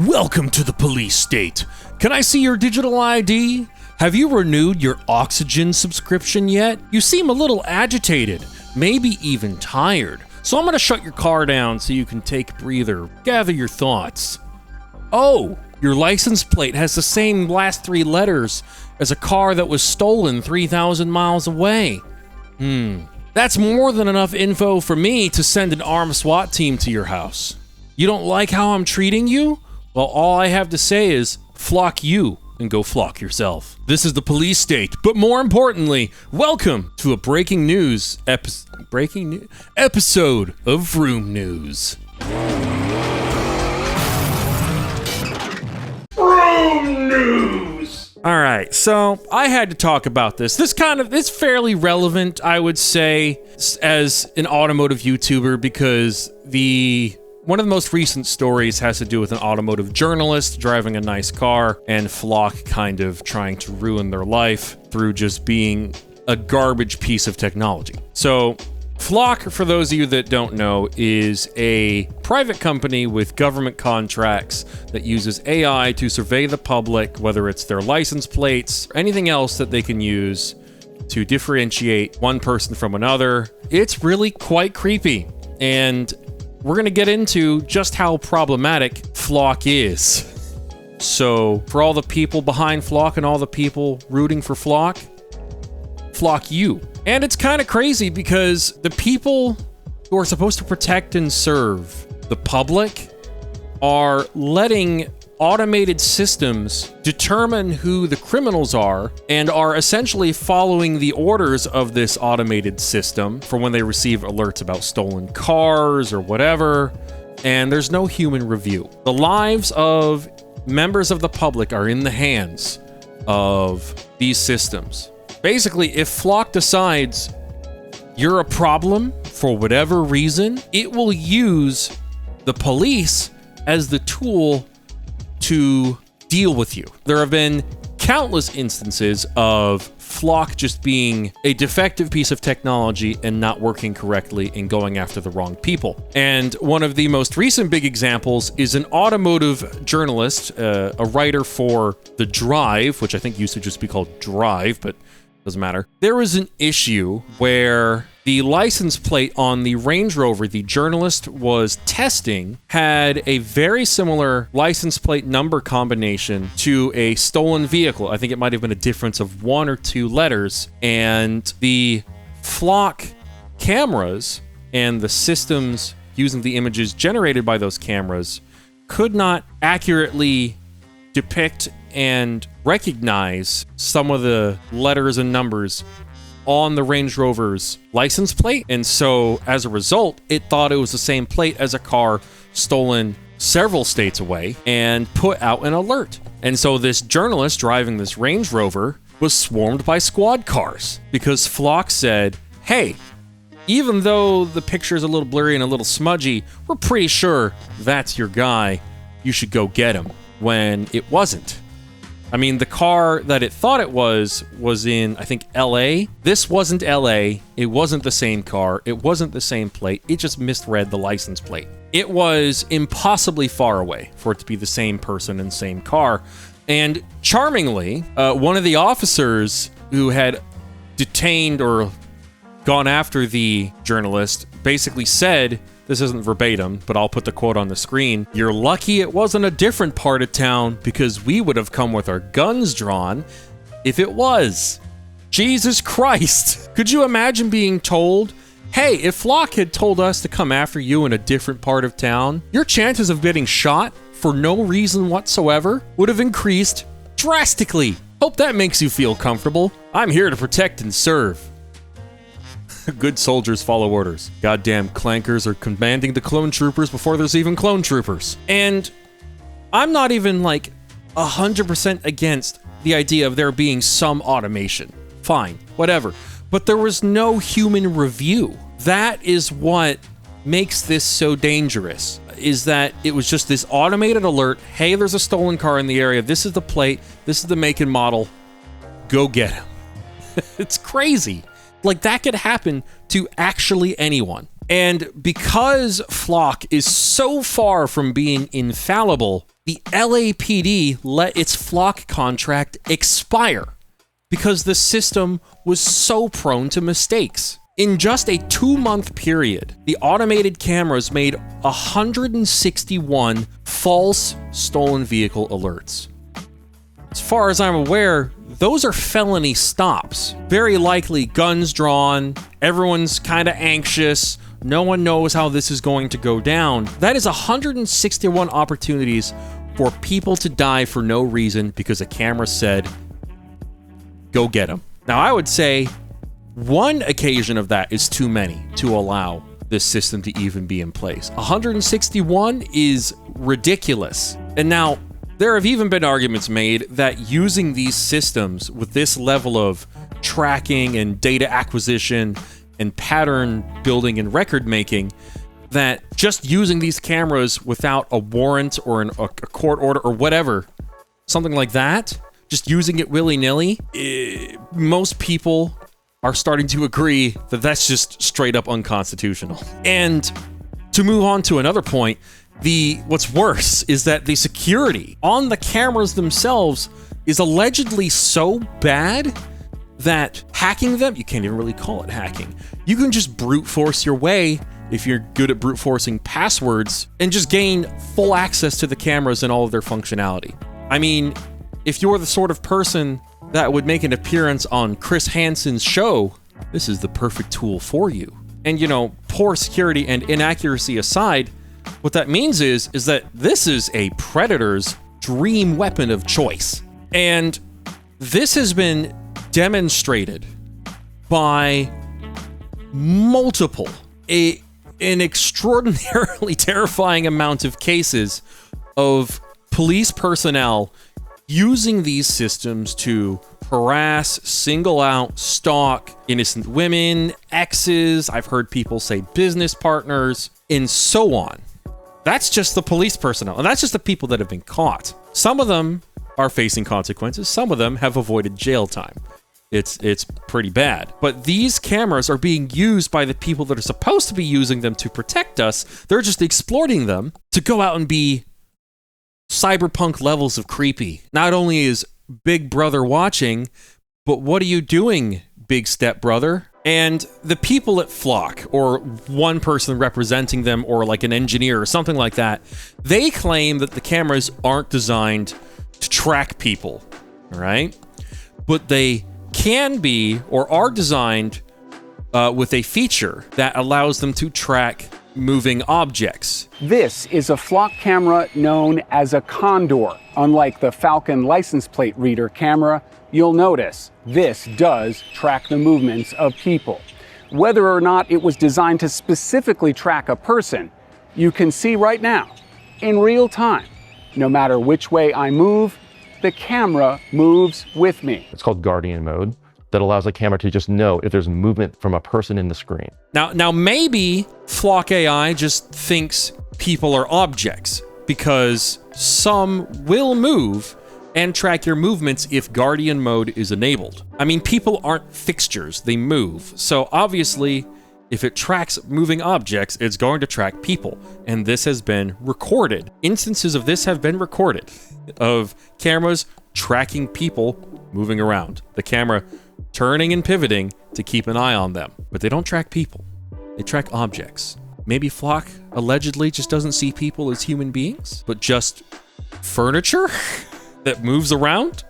Welcome to the police state. Can I see your digital ID? Have you renewed your oxygen subscription yet? You seem a little agitated, maybe even tired. So I'm gonna shut your car down so you can take a breather, gather your thoughts. Oh, your license plate has the same last three letters as a car that was stolen 3,000 miles away. That's more than enough info for me to send an armed SWAT team to your house. You don't like how I'm treating you? Well, all I have to say is, flock you and go flock yourself. This is the police state, but more importantly, welcome to a breaking news episode of Vroom News. Vroom News! Alright, so I had to talk about this. It's fairly relevant, I would say, as an automotive YouTuber, because one of the most recent stories has to do with an automotive journalist driving a nice car and Flock kind of trying to ruin their life through just being a garbage piece of technology. So Flock, for those of you that don't know, is a private company with government contracts that uses AI to survey the public, whether it's their license plates or anything else that they can use to differentiate one person from another. It's really quite creepy, and we're going to get into just how problematic Flock is. So, for all the people behind Flock and all the people rooting for Flock, flock you. And it's kind of crazy because the people who are supposed to protect and serve the public are letting automated systems determine who the criminals are and are essentially following the orders of this automated system for when they receive alerts about stolen cars or whatever, and there's no human review. The lives of members of the public are in the hands of these systems. Basically, if Flock decides you're a problem for whatever reason, it will use the police as the tool to deal with you. There have been countless instances of Flock just being a defective piece of technology and not working correctly and going after the wrong people. And one of the most recent big examples is an automotive journalist, a writer for The Drive, which I think used to just be called Drive, but doesn't matter. There was an issue where the license plate on the Range Rover the journalist was testing had a very similar license plate number combination to a stolen vehicle. I think it might have been a difference of 1 or 2 letters, and the Flock cameras and the systems using the images generated by those cameras could not accurately depict and recognize some of the letters and numbers on the Range Rover's license plate. And so as a result, it thought it was the same plate as a car stolen several states away and put out an alert. And so this journalist driving this Range Rover was swarmed by squad cars because Flock said, hey, even though the picture is a little blurry and a little smudgy, we're pretty sure that's your guy. You should go get him, when it wasn't. I mean, the car that it thought it was in, I think, LA. This wasn't LA. It wasn't the same car. It wasn't the same plate. It just misread the license plate. It was impossibly far away for it to be the same person and same car. And charmingly, one of the officers who had detained or gone after the journalist basically said, this isn't verbatim, but I'll put the quote on the screen, "You're lucky it wasn't a different part of town because we would have come with our guns drawn if it was." Jesus Christ. Could you imagine being told, hey, if Flock had told us to come after you in a different part of town, your chances of getting shot for no reason whatsoever would have increased drastically. Hope that makes you feel comfortable. I'm here to protect and serve. Good soldiers follow orders. Goddamn clankers are commanding the clone troopers before there's even clone troopers. And I'm not even like 100% against the idea of there being some automation. Fine, whatever. But there was no human review. That is what makes this so dangerous, is that it was just this automated alert. Hey, there's a stolen car in the area. This is the plate. This is the make and model. Go get him. It's crazy. Like, that could happen to actually anyone. And because Flock is so far from being infallible, the LAPD let its flock contract expire because the system was so prone to mistakes. In just a 2-month period, the automated cameras made 161 false stolen vehicle alerts. As far as I'm aware, those are felony stops. Very likely guns drawn, everyone's kind of anxious, no one knows how this is going to go down. That is 161 opportunities for people to die for no reason because a camera said, go get them. Now, I would say one occasion of that is too many to allow this system to even be in place. 161 is ridiculous. And now, there have even been arguments made that using these systems with this level of tracking and data acquisition and pattern building and record making, that just using these cameras without a warrant or a court order or whatever, something like that, just using it willy-nilly, most people are starting to agree that that's just straight up unconstitutional. And to move on to another point, what's worse is that the security on the cameras themselves is allegedly so bad that hacking them, you can't even really call it hacking. You can just brute force your way, if you're good at brute forcing passwords, and just gain full access to the cameras and all of their functionality. I mean, if you're the sort of person that would make an appearance on Chris Hansen's show, this is the perfect tool for you. And, you know, poor security and inaccuracy aside, what that means is that this is a predator's dream weapon of choice. And this has been demonstrated by multiple, an extraordinarily terrifying amount of cases of police personnel using these systems to harass, single out, stalk innocent women, exes, I've heard people say business partners, and so on. That's just the police personnel, and that's just the people that have been caught. Some of them are facing consequences, some of them have avoided jail time. It's pretty bad. But these cameras are being used by the people that are supposed to be using them to protect us. They're just exploiting them to go out and be cyberpunk levels of creepy. Not only is Big Brother watching, but what are you doing, Big Step Brother? And the people at Flock, or one person representing them, or like an engineer or something like that, they claim that the cameras aren't designed to track people, all right? But they can be, or are designed with a feature that allows them to track moving objects. This is a Flock camera known as a Condor. Unlike the Falcon license plate reader camera, you'll notice this does track the movements of people. Whether or not it was designed to specifically track a person, you can see right now, in real time, no matter which way I move, the camera moves with me. It's called Guardian mode, that allows the camera to just know if there's movement from a person in the screen. Now maybe Flock AI just thinks people are objects, because some will move and track your movements if Guardian mode is enabled. I mean, people aren't fixtures, they move. So obviously, if it tracks moving objects, it's going to track people. And this has been recorded. Instances of this have been recorded, of cameras tracking people moving around. The camera turning and pivoting to keep an eye on them. But they don't track people. They track objects. Maybe Flock allegedly just doesn't see people as human beings, but just furniture that moves around?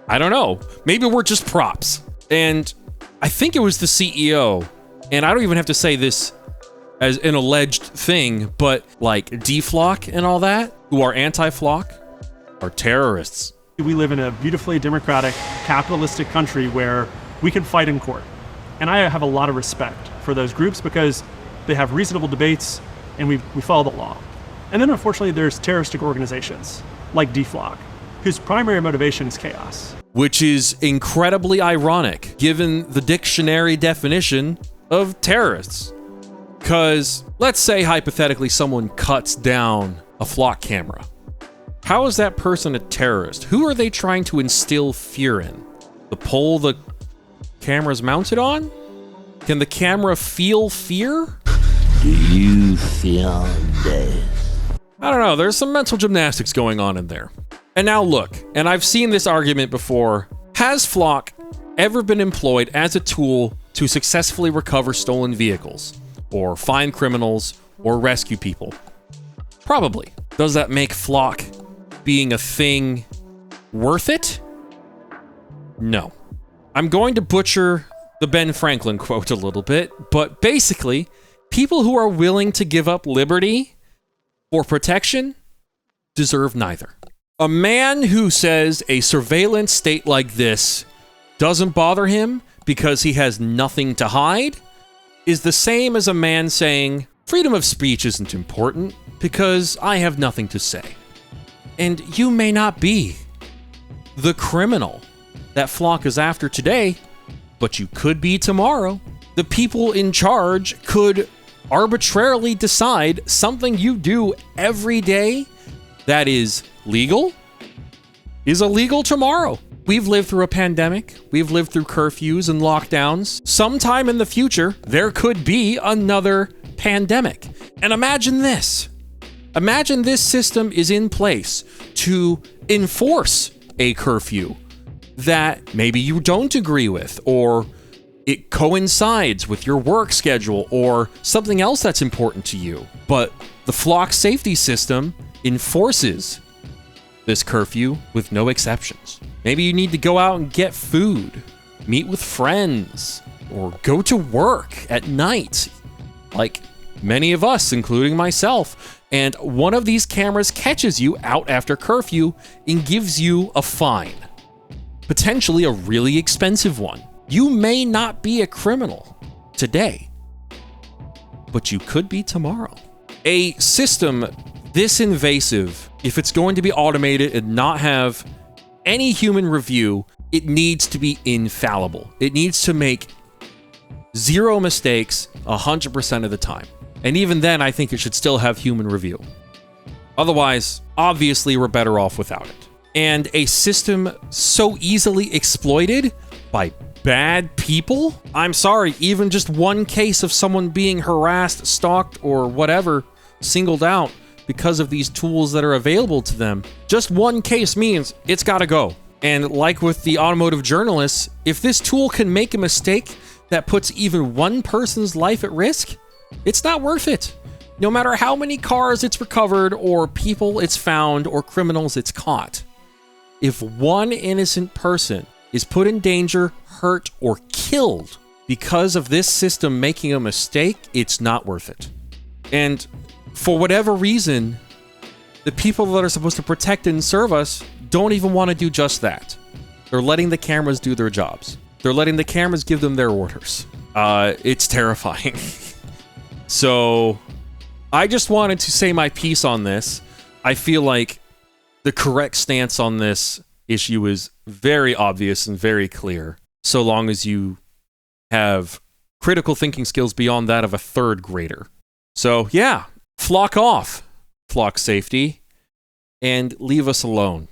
I don't know. Maybe we're just props. And I think it was the CEO, and I don't even have to say this as an alleged thing, but like D-Flock and all that, who are anti-Flock, are terrorists. We live in a beautifully democratic, capitalistic country where we can fight in court. And I have a lot of respect for those groups because they have reasonable debates and we follow the law. And then unfortunately there's terroristic organizations like D-Flock, whose primary motivation is chaos. Which is incredibly ironic given the dictionary definition of terrorists. Because let's say hypothetically someone cuts down a Flock camera. How is that person a terrorist? Who are they trying to instill fear in? The pole the camera's mounted on? Can the camera feel fear? Do you feel this? I don't know, there's some mental gymnastics going on in there. And now look, and I've seen this argument before, has Flock ever been employed as a tool to successfully recover stolen vehicles, or find criminals, or rescue people? Probably. Does that make Flock being a thing worth it? No. I'm going to butcher the Ben Franklin quote a little bit, but basically, people who are willing to give up liberty for protection deserve neither. A man who says a surveillance state like this doesn't bother him because he has nothing to hide is the same as a man saying freedom of speech isn't important because I have nothing to say. And you may not be the criminal that Flock is after today, but you could be tomorrow. The people in charge could arbitrarily decide something you do every day that is legal is illegal tomorrow. We've lived through a pandemic. We've lived through curfews and lockdowns. Sometime in the future, there could be another pandemic. And imagine this. Imagine this system is in place to enforce a curfew that maybe you don't agree with, or it coincides with your work schedule, or something else that's important to you. But the Flock safety system enforces this curfew with no exceptions. Maybe you need to go out and get food, meet with friends, or go to work at night, like many of us, including myself. And one of these cameras catches you out after curfew and gives you a fine, potentially a really expensive one. You may not be a criminal today, but you could be tomorrow. A system this invasive, if it's going to be automated and not have any human review, it needs to be infallible. It needs to make zero mistakes 100% of the time. And even then, I think it should still have human review. Otherwise, obviously, we're better off without it. And a system so easily exploited by bad people? I'm sorry, even just one case of someone being harassed, stalked, or whatever, singled out because of these tools that are available to them, just one case means it's gotta go. And like with the automotive journalists, if this tool can make a mistake that puts even one person's life at risk, it's not worth it. No matter how many cars it's recovered, or people it's found, or criminals it's caught. If one innocent person is put in danger, hurt, or killed because of this system making a mistake, it's not worth it. And for whatever reason, the people that are supposed to protect and serve us don't even want to do just that. They're letting the cameras do their jobs. They're letting the cameras give them their orders. It's terrifying. So I just wanted to say my piece on this. I feel like the correct stance on this issue is very obvious and very clear, so long as you have critical thinking skills beyond that of a third grader. So yeah, flock off, Flock safety, and leave us alone.